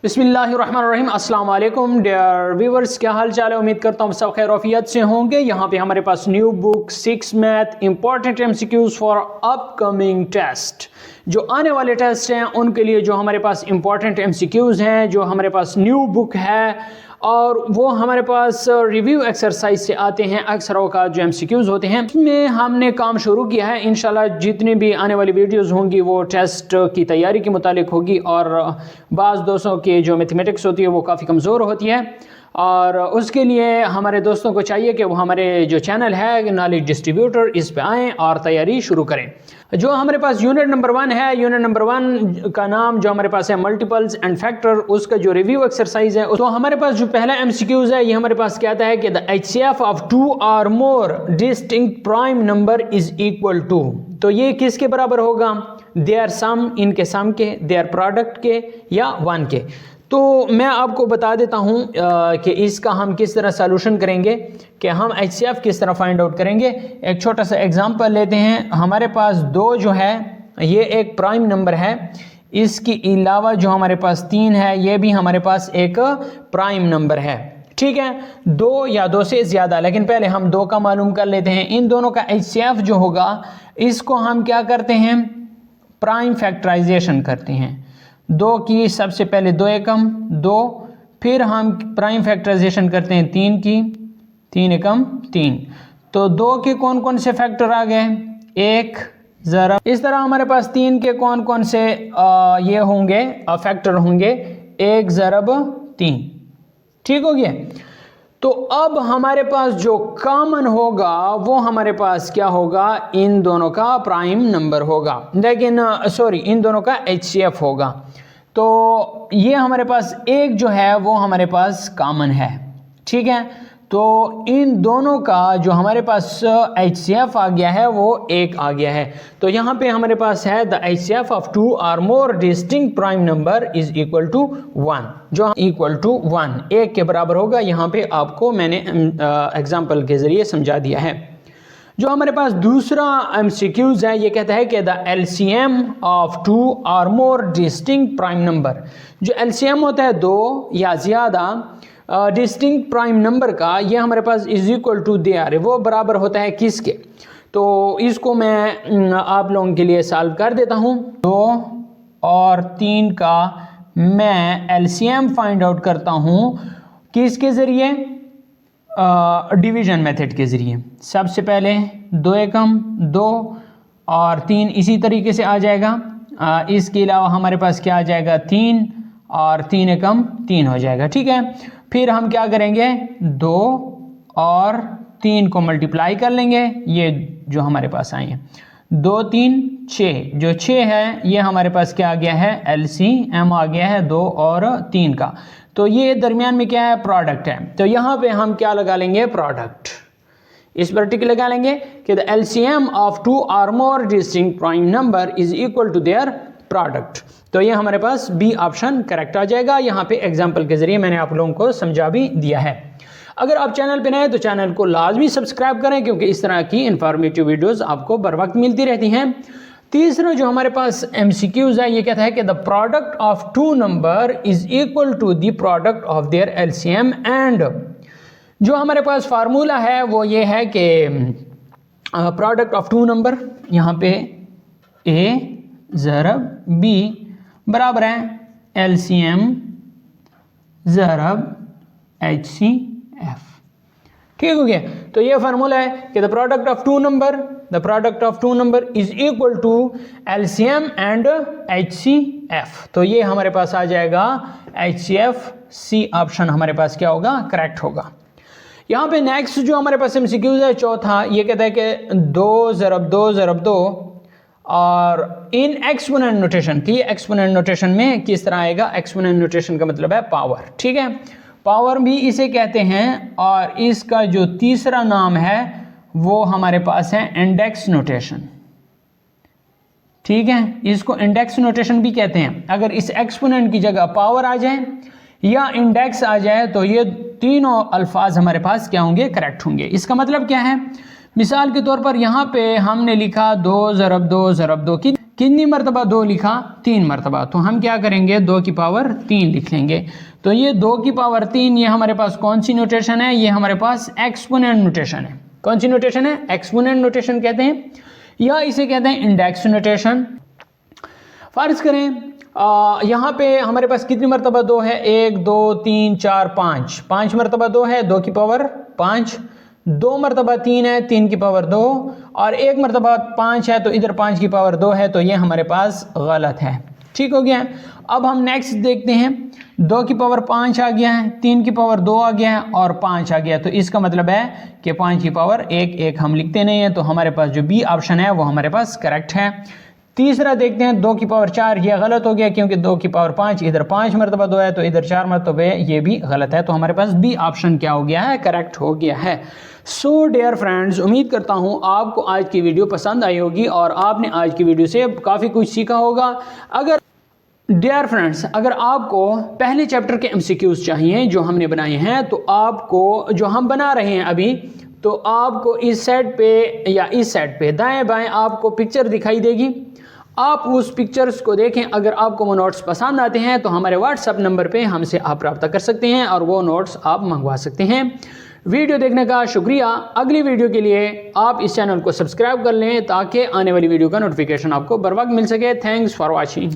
बिस्मिल्लाहिर्रहमानिर्रहीम। अस्सलाम वालेकुम डियर व्यूवर्स, क्या हाल चाल है। उम्मीद करता हूँ सब खैर आफियत से होंगे। यहाँ पे हमारे पास new book 6 math important MCQs for upcoming test, जो आने वाले टेस्ट हैं उनके लिए जो हमारे पास इंपॉर्टेंट एमसीक्यूज हैं, जो हमारे पास न्यू बुक है और वो हमारे पास रिव्यू एक्सरसाइज से आते हैं। अक्सर औकात जो एमसीक्यूज होते हैं उसमें हमने काम शुरू किया है। इंशाल्लाह जितनी भी आने वाली वीडियोस होंगी वो टेस्ट की तैयारी के मुतालिक होगी। और बाज़ दोस्तों की जो मैथमेटिक्स होती है वो काफ़ी कमज़ोर होती है और उसके लिए हमारे दोस्तों को चाहिए कि वो हमारे जो चैनल है नॉलेज डिस्ट्रीब्यूटर, इस पे आएँ और तैयारी शुरू करें। जो हमारे पास यूनिट नंबर 1 है, यूनिट नंबर 1 का नाम जो हमारे पास है मल्टीपल्स एंड फैक्टर, उसका जो रिव्यू एक्सरसाइज है तो हमारे पास जो पहला एमसीक्यूज है ये हमारे पास कहता है कि द एचसीएफ ऑफ 2 और more distinct prime number is equal to. तो ये किसके बराबर होगा? दे आर सम, इनके सम के, दे आर प्रोडक्ट के या 1 के। तो मैं आपको बता देता हूँ कि इसका हम किस तरह सॉल्यूशन करेंगे, कि हम एचसीएफ किस तरह फाइंड आउट करेंगे। एक छोटा सा एग्जांपल लेते हैं। हमारे पास 2 जो है ये एक प्राइम नंबर है, इसके अलावा जो हमारे पास 3 है ये भी हमारे पास एक प्राइम नंबर है। ठीक है, 2 या 2 से ज़्यादा, लेकिन पहले हम 2 का मालूम कर लेते हैं। इन दोनों का एचसीएफ जो होगा इसको हम क्या करते हैं, प्राइम फैक्टराइजेशन करते हैं। 2 की सबसे पहले 2 एकम 2, फिर हम प्राइम फैक्टराइजेशन करते हैं 3 की, 3 एकम 3। तो 2 के कौन कौन से फैक्टर आ गए? 1 ज़रा। इस तरह हमारे पास 3 के कौन कौन से ये होंगे फैक्टर होंगे? 1 ज़रब 3। ठीक हो गया। तो अब हमारे पास जो कॉमन होगा वो हमारे पास क्या होगा? इन दोनों का प्राइम नंबर होगा, लेकिन सॉरी इन दोनों का एचसीएफ होगा। तो ये हमारे पास एक जो है वो हमारे पास कॉमन है। ठीक है, तो इन दोनों का जो हमारे पास एचसीएफ आ गया है वो 1 आ गया है। तो यहाँ पे हमारे पास है द एचसीएफ ऑफ 2 और more distinct prime number is equal to 1, जो इक्वल टू 1 1 के बराबर होगा। यहाँ पे आपको मैंने एग्जाम्पल के ज़रिए समझा दिया है। जो हमारे पास दूसरा एमसीक्यूज है ये कहता है कि द एलसीएम ऑफ 2 और मोर डिस्टिंक्ट प्राइम नंबर। जो एलसीएम होता है 2 या ज़्यादा डिस्टिंक्ट प्राइम नंबर का, ये हमारे पास is equal to their, वो बराबर होता है किसके? तो इसको मैं आप लोगों के लिए सॉल्व कर देता हूँ। 2 और 3 का मैं एलसीएम फाइंड आउट करता हूँ किसके ज़रिए? डिवीज़न मेथड के ज़रिए। सबसे पहले 2 एकम 2 और 3 इसी तरीके से आ जाएगा। इसके अलावा हमारे पास क्या आ जाएगा? 3 और 3 एकम 3 हो जाएगा। ठीक है, फिर हम क्या करेंगे? 2 और 3 को मल्टीप्लाई कर लेंगे, ये जो हमारे पास आए हैं 2 3 6, जो 6 है ये हमारे पास क्या आ गया है? एलसीएम आ गया है 2 और 3 का। तो ये दरमियान में क्या है? प्रोडक्ट है। तो यहाँ पे हम क्या लगा लेंगे? प्रोडक्ट। इस पर टिक लगा लेंगे कि द एलसीएम ऑफ 2 और more distinct prime number is equal to their product. तो ये हमारे पास बी ऑप्शन करेक्ट आ जाएगा। यहाँ पे एग्जाम्पल के जरिए मैंने आप लोगों को समझा भी दिया है। अगर आप चैनल पे नए हैं तो चैनल को लाजमी सब्सक्राइब करें, क्योंकि इस तरह की इंफॉर्मेटिव वीडियोस आपको बर वक्त मिलती रहती हैं। तीसरा जो हमारे पास एमसीक्यूज है ये कहता है कि the product of 2 number is equal to the product of their LCM and. जो हमारे पास फार्मूला है वो ये है कि प्रोडक्ट ऑफ 2 नंबर, यहाँ पे ए ज़रब बी बराबर है एलसीएम ज़रब एचसीएफ। ठीक हो गया। तो ये फार्मूला है कि the product of 2 number is equal to LCM and HCF. तो ये हमारे पास आ जाएगा एचसीएफ। सी ऑप्शन हमारे पास क्या होगा? करेक्ट होगा। यहाँ पे नेक्स्ट जो हमारे पास एमसीक्यूज है चौथा, ये कहता है कि 2 ज़रब 2 ज़रब 2 और इन एक्सपोनेंट नोटेशन की, एक्सपोनेंट नोटेशन में किस तरह आएगा? एक्सपोनेंट नोटेशन का मतलब है पावर। ठीक है, पावर भी इसे कहते हैं। और इसका जो तीसरा नाम है वो हमारे पास है इंडेक्स नोटेशन। ठीक है, इसको इंडेक्स नोटेशन भी कहते हैं। अगर इस एक्सपोनेंट की जगह पावर आ जाए या इंडेक्स आ जाए तो ये तीनों अल्फाज हमारे पास क्या होंगे? करेक्ट होंगे। इसका मतलब क्या है? मिसाल के तौर पर यहाँ पे हमने लिखा 2 ज़रब 2 ज़रब 2 की कितनी मरतबा 2 लिखा? 3 मरतबा। तो हम क्या करेंगे, 2 की पावर 3 लिख लेंगे। तो ये 2 की पावर 3 ये हमारे पास कौन सी नोटेशन है? ये हमारे पास एक्सपोनेंट नोटेशन है। कौन सी नोटेशन है? एक्सपोनेंट नोटेशन कहते हैं, या इसे कहते हैं इंडेक्स नोटेशन। फर्ज करें यहाँ पे हमारे पास कितनी मरतबा 2 है? 1 2 3 4 5, 5 मरतबा 2 है, 2 की पावर 5। 2 मरतबा 3 है, 3 की पावर 2, और 1 मरतबा 5 है, तो इधर 5 की पावर 2 है, तो ये हमारे पास गलत है। ठीक हो गया। अब हम नेक्स्ट देखते हैं, 2 की पावर 5 आ गया है, 3 की पावर 2 आ गया है, और 5 आ गया, तो इसका मतलब है कि 5 की पावर 1 हम लिखते नहीं है, तो हमारे पास जो बी ऑप्शन है वो हमारे पास करेक्ट है। तीसरा देखते हैं, 2 की पावर 4, ये गलत हो गया क्योंकि 2 की पावर 5, इधर 5 मरतबा 2 है, तो इधर 4 मरतबा है, ये भी गलत है। तो हमारे पास बी ऑप्शन क्या हो गया है? करेक्ट हो गया है। सो डियर फ्रेंड्स, उम्मीद करता हूँ आपको आज की वीडियो पसंद आई होगी और आपने आज की वीडियो से काफ़ी कुछ सीखा होगा। अगर डियर फ्रेंड्स, अगर आपको पहले चैप्टर के MCQs चाहिए जो हमने बनाए हैं, तो आपको जो हम बना रहे हैं अभी, तो आपको इस साइड पे या इस साइड पे दाएं बाएं आपको पिक्चर दिखाई देगी। आप उस पिक्चर्स को देखें। अगर आपको वो नोट्स पसंद आते हैं तो हमारे WhatsApp नंबर पे हमसे आप रब्ता कर सकते हैं और वो नोट्स आप मंगवा सकते हैं। वीडियो देखने का शुक्रिया। अगली वीडियो के लिए आप इस चैनल को सब्सक्राइब कर लें ताकि आने वाली वीडियो का नोटिफिकेशन आपको बर वक्त मिल सके। Thanks for watching.